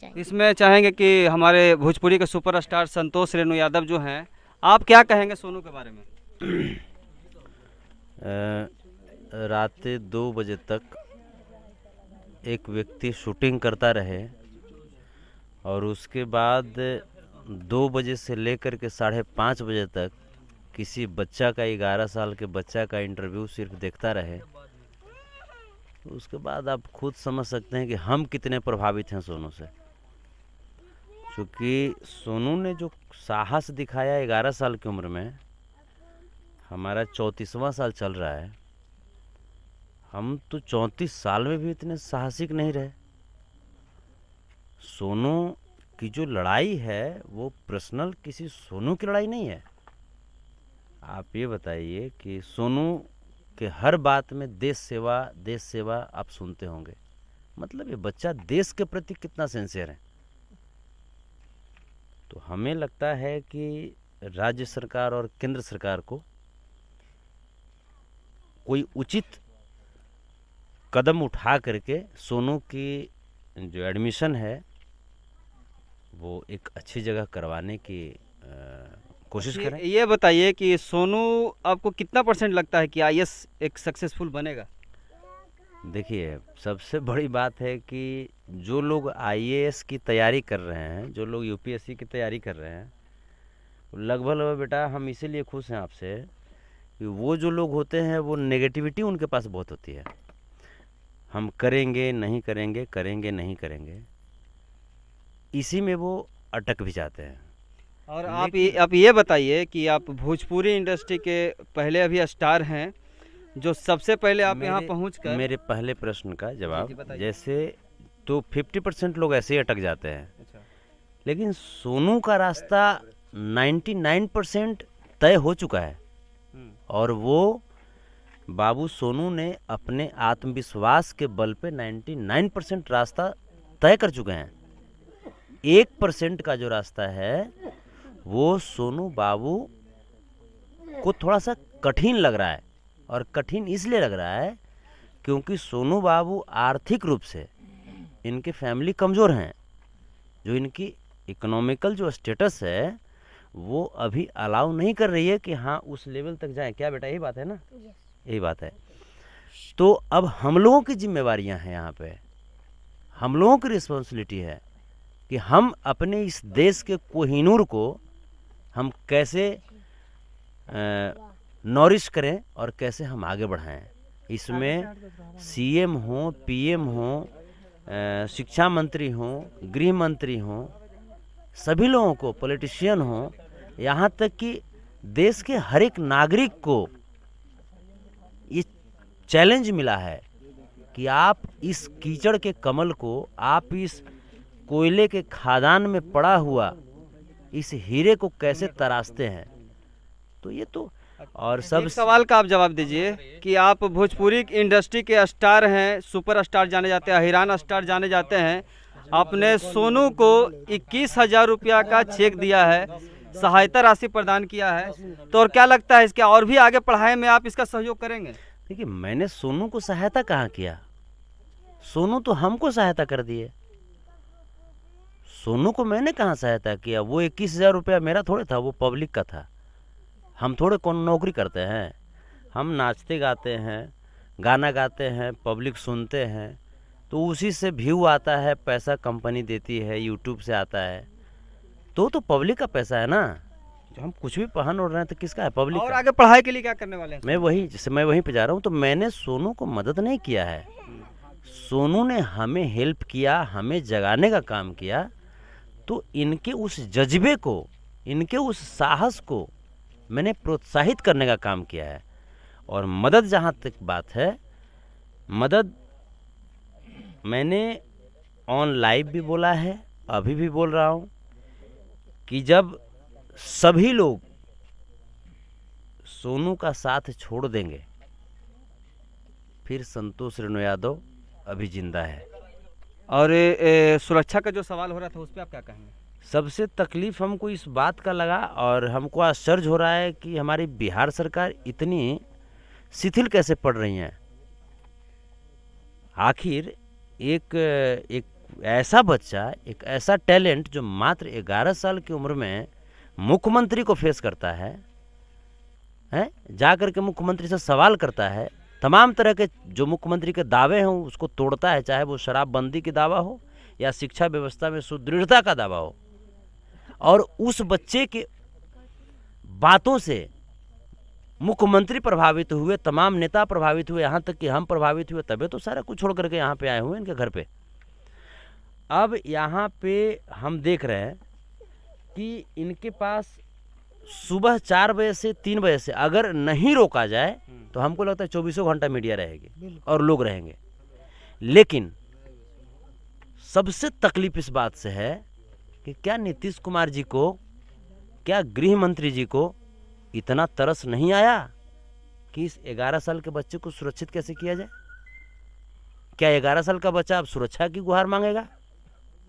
चाहिए। इसमें चाहेंगे कि हमारे भोजपुरी के सुपरस्टार संतोष रेणु यादव जो हैं, आप क्या कहेंगे सोनू के बारे में? रात 2 बजे तक एक व्यक्ति शूटिंग करता रहे और उसके बाद 2 बजे से लेकर के 5:30 बजे तक किसी बच्चा का 11 साल के बच्चा का इंटरव्यू सिर्फ देखता रहे, तो उसके बाद आप खुद समझ सकते हैं कि हम कितने प्रभावित हैं सोनू से। क्योंकि सोनू ने जो साहस दिखाया 11 साल की उम्र में, हमारा 34वां साल चल रहा है, हम तो 34 साल में भी इतने साहसिक नहीं रहे। सोनू की जो लड़ाई है वो पर्सनल किसी सोनू की लड़ाई नहीं है। आप ये बताइए कि सोनू के हर बात में देश सेवा आप सुनते होंगे, मतलब ये बच्चा देश के प्रति कितना सिंसियर है। तो हमें लगता है कि राज्य सरकार और केंद्र सरकार को कोई उचित कदम उठा करके सोनू की जो एडमिशन है वो एक अच्छी जगह करवाने की कोशिश करें। ये बताइए कि सोनू आपको कितना परसेंट लगता है कि आईएएस एक सक्सेसफुल बनेगा? देखिए, सबसे बड़ी बात है कि जो लोग आईएएस की तैयारी कर रहे हैं, जो लोग यूपीएससी की तैयारी कर रहे हैं, लगभग लगभग बेटा हम इसीलिए खुश हैं आपसे कि वो जो लोग होते हैं वो नेगेटिविटी उनके पास बहुत होती है। हम करेंगे नहीं करेंगे, करेंगे नहीं करेंगे, इसी में वो अटक भी जाते हैं। और आप ये बताइए कि आप भोजपुरी इंडस्ट्री के पहले अभी स्टार हैं, जो सबसे पहले आप यहाँ पहुँच कर मेरे पहले प्रश्न का जी जवाब, बताइए। जैसे तो 50% लोग ऐसे ही अटक जाते हैं, अच्छा। लेकिन सोनू का रास्ता 99% तय हो चुका है। और वो बाबू सोनू ने अपने आत्मविश्वास के बल पे 99% रास्ता तय कर चुके हैं। 1% का जो रास्ता है वो सोनू बाबू को थोड़ा सा कठिन लग रहा है। और कठिन इसलिए लग रहा है क्योंकि सोनू बाबू आर्थिक रूप से इनके फैमिली कमज़ोर हैं। जो इनकी इकोनॉमिकल जो स्टेटस है वो अभी अलाउ नहीं कर रही है कि हाँ उस लेवल तक जाएं। क्या बेटा, यही बात है ना? यही बात है। तो अब हम लोगों की जिम्मेवारियां हैं, यहाँ पे हम लोगों की रिस्पॉन्सिबिलिटी है कि हम अपने इस देश के कोहिनूर को हम कैसे नॉरिश करें और कैसे हम आगे बढ़ाएं। इसमें सीएम हो, पीएम हो, शिक्षा मंत्री हो, गृह मंत्री हो, सभी लोगों को, पॉलिटिशियन हो, यहाँ तक कि देश के हर एक नागरिक को ये चैलेंज मिला है कि आप इस कीचड़ के कमल को, आप इस कोयले के खादान में पड़ा हुआ इस हीरे को कैसे तराशते हैं। तो ये तो और सब एक सवाल का आप जवाब दीजिए कि आप भोजपुरी इंडस्ट्री के स्टार हैं, सुपर स्टार जाने जाते हैं, हिरान स्टार जाने जाते हैं। आपने सोनू को 21,000 रुपया का चेक दिया है, सहायता राशि प्रदान किया है, तो और क्या लगता है इसके और भी आगे पढ़ाई में आप इसका सहयोग करेंगे? देखिए, मैंने सोनू को सहायता कहाँ किया, सोनू तो हमको सहायता कर दिए। सोनू को मैंने कहाँ सहायता किया? वो 21,000 रुपया मेरा थोड़े था, वो पब्लिक का था। हम थोड़े कौन नौकरी करते हैं, हम नाचते गाते हैं, गाना गाते हैं, पब्लिक सुनते हैं, तो उसी से व्यू आता है, पैसा कंपनी देती है, यूट्यूब से आता है, तो पब्लिक का पैसा है ना। जो हम कुछ भी पहन ओढ़ रहे हैं तो किसका है? पब्लिक और का। आगे पढ़ाई के लिए क्या करने वाले हैं? मैं वहीं पे जा रहा हूँ। तो मैंने सोनू को मदद नहीं किया है, सोनू ने हमें हेल्प किया, हमें जगाने का काम किया। तो इनके उस जज्बे को, इनके उस साहस को मैंने प्रोत्साहित करने का काम किया है। और मदद जहाँ तक बात है, मदद मैंने ऑन लाइव भी बोला है, अभी भी बोल रहा हूँ कि जब सभी लोग सोनू का साथ छोड़ देंगे फिर संतोष रेणु यादव अभी जिंदा है। और सुरक्षा का जो सवाल हो रहा था उस पर आप क्या कहेंगे? सबसे तकलीफ हमको इस बात का लगा और हमको आश्चर्य हो रहा है कि हमारी बिहार सरकार इतनी शिथिल कैसे पड़ रही है। आखिर एक ऐसा बच्चा, एक ऐसा टैलेंट जो मात्र 11 साल की उम्र में मुख्यमंत्री को फेस करता है, जा करके मुख्यमंत्री से सवाल करता है, तमाम तरह के जो मुख्यमंत्री के दावे हों उसको तोड़ता है, चाहे वो शराबबंदी की दावा हो या शिक्षा व्यवस्था में सुदृढ़ता का दावा हो। और उस बच्चे के बातों से मुख्यमंत्री प्रभावित हुए, तमाम नेता प्रभावित हुए, यहाँ तक कि हम प्रभावित हुए, तभी तो सारा कुछ छोड़ करके यहाँ पे आए हुए हैं इनके घर पे। अब यहाँ पे हम देख रहे हैं कि इनके पास सुबह 4 बजे से 3 बजे से अगर नहीं रोका जाए तो हमको लगता है 24 घंटा मीडिया रहेगी और लोग रहेंगे। लेकिन सबसे तकलीफ इस बात से है कि क्या नीतीश कुमार जी को, क्या गृह मंत्री जी को इतना तरस नहीं आया कि इस 11 साल के बच्चे को सुरक्षित कैसे किया जाए? क्या 11 साल का बच्चा अब सुरक्षा की गुहार मांगेगा?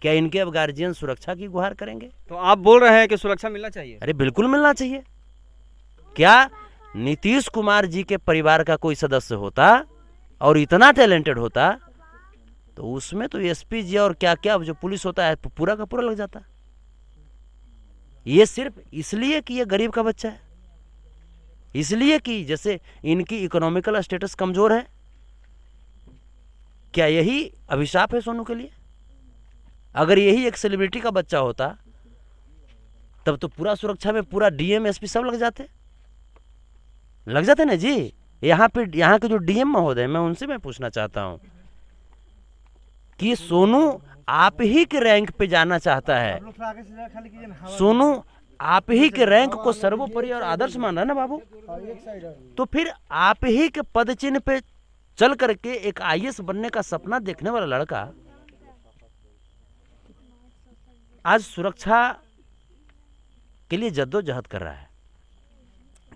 क्या इनके अब गार्जियन सुरक्षा की गुहार करेंगे? तो आप बोल रहे हैं कि सुरक्षा मिलना चाहिए? अरे बिल्कुल मिलना चाहिए। क्या नीतीश कुमार जी के परिवार का कोई सदस्य होता और इतना टैलेंटेड होता तो उसमें तो एसपी जी और क्या क्या जो पुलिस होता है पूरा का पूरा लग जाता। ये सिर्फ इसलिए कि ये गरीब का बच्चा है, इसलिए कि जैसे इनकी इकोनॉमिकल स्टेटस कमजोर है। क्या यही अभिशाप है सोनू के लिए? अगर यही एक सेलिब्रिटी का बच्चा होता तब तो पूरा सुरक्षा में पूरा डीएम एसपी सब लग जाते ना जी। यहाँ के जो डीएम महोदय, मैं उनसे मैं पूछना चाहता हूँ कि सोनू आप ही के रैंक पे जाना चाहता है, सोनू आप ही के रैंक को सर्वोपरि और आदर्श मान रहा है ना बाबू, तो फिर आप ही के पद चिन्ह पे चल करके एक आईएएस बनने का सपना देखने वाला लड़का आज सुरक्षा के लिए जद्दोजहद कर रहा है।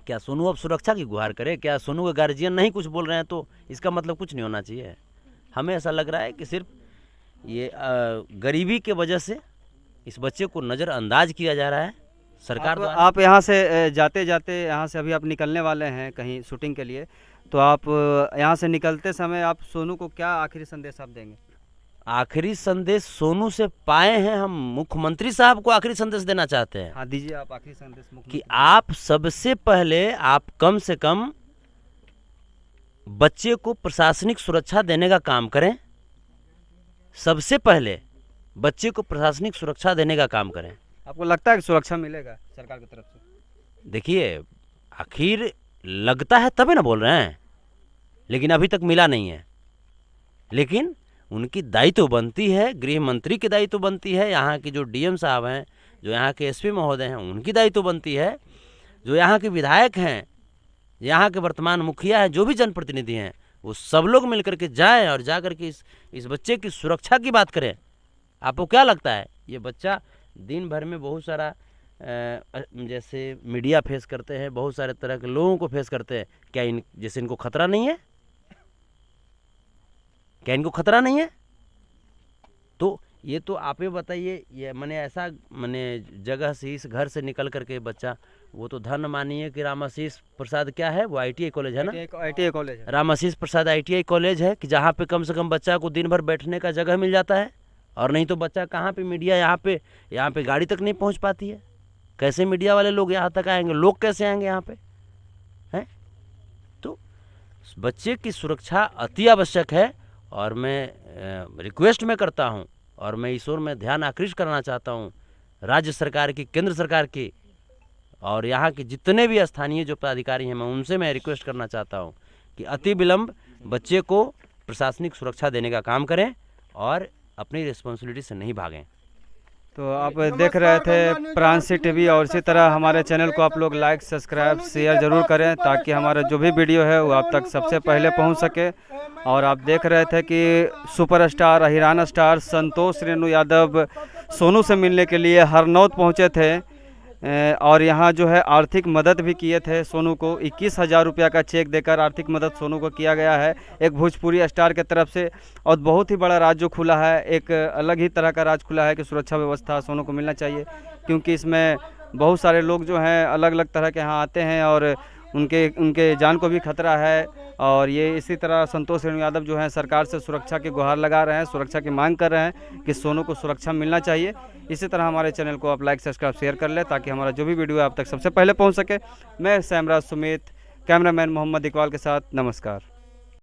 क्या सोनू अब सुरक्षा की गुहार करे? क्या सोनू के गार्जियन नहीं कुछ बोल रहे हैं तो इसका मतलब कुछ नहीं होना चाहिए? हमें ऐसा लग रहा है कि सिर्फ ये गरीबी के वजह से इस बच्चे को नज़रअंदाज किया जा रहा है सरकार द्वारा। आप यहाँ से जाते जाते, यहाँ से अभी आप निकलने वाले हैं कहीं शूटिंग के लिए, तो आप यहाँ से निकलते समय आप सोनू को क्या आखिरी संदेश आप देंगे? आखिरी संदेश सोनू से पाए हैं हम, मुख्यमंत्री साहब को आखिरी संदेश देना चाहते हैं। हाँ दीजिए आप आखिरी संदेश। कि आप सबसे पहले आप कम से कम बच्चे को प्रशासनिक सुरक्षा देने का काम करें। सबसे पहले बच्चे को प्रशासनिक सुरक्षा देने का काम करें। आपको लगता है कि सुरक्षा मिलेगा सरकार की तरफ से? देखिए, आखिर लगता है तभी ना बोल रहे हैं, लेकिन अभी तक मिला नहीं है। लेकिन उनकी दायित्व बनती है, गृह मंत्री की दायित्व बनती है, यहाँ के जो डीएम साहब हैं, जो यहाँ के एसपी महोदय हैं, उनकी दायित्व बनती है, जो यहाँ के विधायक हैं, यहाँ के वर्तमान मुखिया हैं, जो भी जनप्रतिनिधि हैं, वो सब लोग मिलकर के जाएं और जा करके इस बच्चे की सुरक्षा की बात करें। आपको क्या लगता है ये बच्चा दिन भर में बहुत सारा जैसे मीडिया फेस करते हैं, बहुत सारे तरह के लोगों को फेस करते हैं, क्या जैसे इनको खतरा नहीं है? क्या इनको खतरा नहीं है? तो ये तो आप ही बताइए, ये मैंने ऐसा जगह से, इस घर से निकल करके बच्चा, वो तो धन मानिए कि रामाशीष प्रसाद क्या है, वो आईटीआई कॉलेज है ना, आईटीआई कॉलेज है, रामाशीष प्रसाद आईटीआई कॉलेज है, कि जहाँ पे कम से कम बच्चा को दिन भर बैठने का जगह मिल जाता है। और नहीं तो बच्चा कहाँ पे, मीडिया यहाँ पे गाड़ी तक नहीं पहुँच पाती है। कैसे मीडिया वाले लोग यहाँ तक आएंगे? लोग कैसे आएंगे यहाँ पे? हैं? तो बच्चे की सुरक्षा अति आवश्यक है। और मैं रिक्वेस्ट में करता हूँ और मैं इस ओर में ध्यान आकृष्ट करना चाहता हूँ राज्य सरकार की, केंद्र सरकार की, और यहाँ के जितने भी स्थानीय जो पदाधिकारी हैं, मैं उनसे मैं रिक्वेस्ट करना चाहता हूँ कि अति विलंब बच्चे को प्रशासनिक सुरक्षा देने का काम करें और अपनी रिस्पॉन्सिबिलिटी से नहीं भागें। तो आप देख रहे थे प्रांसी टीवी, और इसी तरह हमारे चैनल को आप लोग लाइक, सब्सक्राइब, शेयर जरूर करें ताकि हमारा जो भी वीडियो है वो आप तक सबसे पहले पहुंच सके। और आप देख रहे थे कि सुपरस्टार, अहिराना स्टार संतोष रेणु यादव सोनू से मिलने के लिए हरनौत पहुंचे थे और यहाँ जो है आर्थिक मदद भी किए थे। सोनू को 21,000 रुपया का चेक देकर आर्थिक मदद सोनू को किया गया है एक भोजपुरी स्टार के तरफ से। और बहुत ही बड़ा राज जो खुला है, एक अलग ही तरह का राज खुला है कि सुरक्षा व्यवस्था सोनू को मिलना चाहिए, क्योंकि इसमें बहुत सारे लोग जो हैं अलग अलग तरह के यहाँ आते हैं और उनके जान को भी खतरा है। और ये इसी तरह संतोष रेणु यादव जो हैं सरकार से सुरक्षा की गुहार लगा रहे हैं, सुरक्षा की मांग कर रहे हैं कि सोनू को सुरक्षा मिलना चाहिए। इसी तरह हमारे चैनल को आप लाइक सब्सक्राइब शेयर कर लें ताकि हमारा जो भी वीडियो है आप तक सबसे पहले पहुंच सके। मैं सैमराज सुमित, कैमरामैन मोहम्मद इकबाल के साथ, नमस्कार।